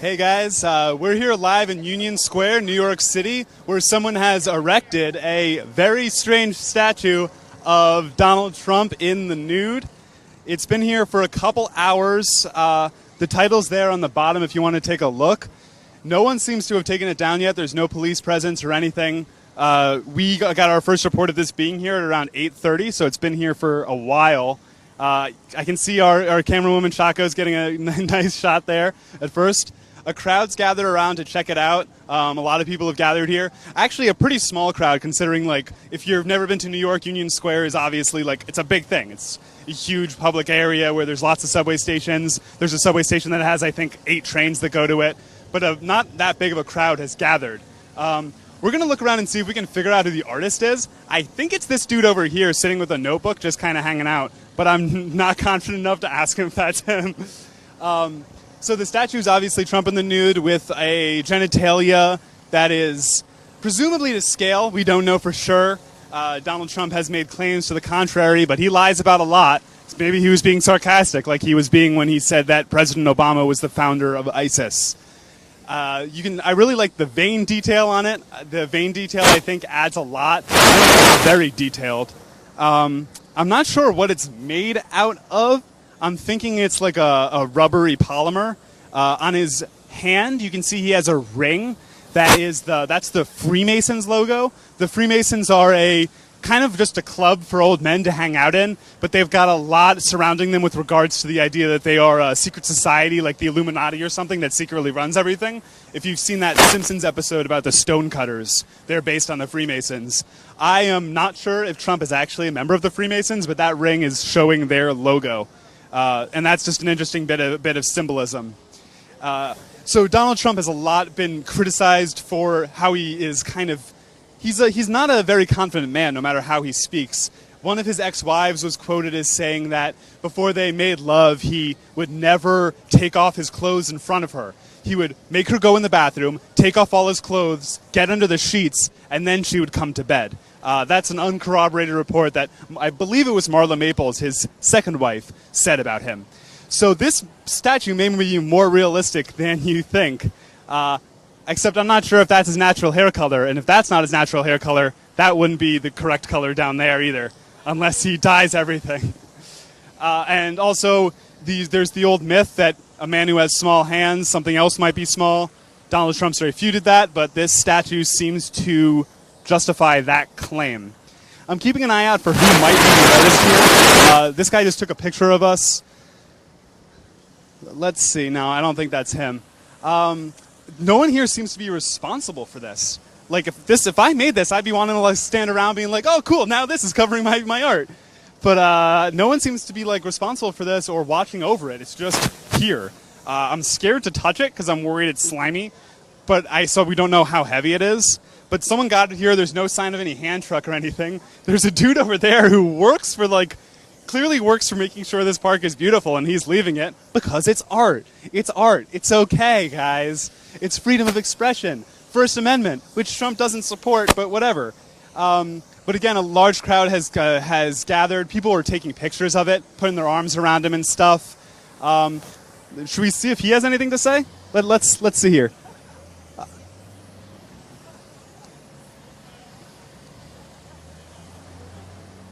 Hey guys, we're here live in Union Square, New York City, where someone has erected a very strange statue of Donald Trump in the nude. It's been here for a couple hours. The title's there on the bottom if you want to take a look. No one seems to have taken it down yet. There's no police presence or anything. We got our first report of this being here at around 8:30, so it's been here for a while. I can see our camerawoman Chaco's getting a nice shot there at first. A crowd's gathered around to check it out. A lot of people have gathered here. Actually, a pretty small crowd considering, like, if you've never been to New York, Union Square is obviously, like, it's a big thing. It's a huge public area where there's lots of subway stations. There's a subway station that has, I think, 8 trains that go to it. But not that big of a crowd has gathered. We're going to look around and see if we can figure out who the artist is. I think it's this dude over here sitting with a notebook just kind of hanging out. But I'm not confident enough to ask him if that's him. So the statue is obviously Trump in the nude with a genitalia that is presumably to scale. We don't know for sure. Donald Trump has made claims to the contrary, but he lies about a lot. Maybe he was being sarcastic, like he was being when he said that President Obama was the founder of ISIS. I really like the vein detail on it. The vein detail, I think, adds a lot. It's very detailed. I'm not sure what it's made out of. I'm thinking it's like a rubbery polymer. On his hand, you can see he has a ring. That's the Freemasons logo. The Freemasons are a kind of just a club for old men to hang out in, but they've got a lot surrounding them with regards to the idea that they are a secret society like the Illuminati or something that secretly runs everything. If you've seen that Simpsons episode about the stonecutters, they're based on the Freemasons. I am not sure if Trump is actually a member of the Freemasons, but that ring is showing their logo. And that's just an interesting bit of symbolism. So Donald Trump has a lot been criticized for how he is kind of... He's not a very confident man, no matter how he speaks. One of his ex-wives was quoted as saying that before they made love, he would never take off his clothes in front of her. He would make her go in the bathroom, take off all his clothes, get under the sheets, and then she would come to bed. That's an uncorroborated report that I believe it was Marla Maples, his second wife, said about him. So this statue may be more realistic than you think. Except I'm not sure if that's his natural hair color, and if that's not his natural hair color, that wouldn't be the correct color down there either, unless he dyes everything. And also, there's the old myth that a man who has small hands, something else might be small. Donald Trump's refuted that, but this statue seems to justify that claim. I'm keeping an eye out for who might be the artist here. This guy just took a picture of us. Let's see. No, I don't think that's him. No one here seems to be responsible for this. Like, if I made this, I'd be wanting to like stand around being like, oh, cool, now this is covering my art. But no one seems to be like responsible for this or watching over it. It's just here. I'm scared to touch it because I'm worried it's slimy. But so we don't know how heavy it is. But someone got it here. There's no sign of any hand truck or anything. There's a dude over there who works for clearly works for making sure this park is beautiful, and he's leaving it because it's art. It's art. It's okay, guys. It's freedom of expression. First Amendment, which Trump doesn't support, but whatever. But again, a large crowd has gathered. People are taking pictures of it, putting their arms around him and stuff. Should we see if he has anything to say? Let's see here.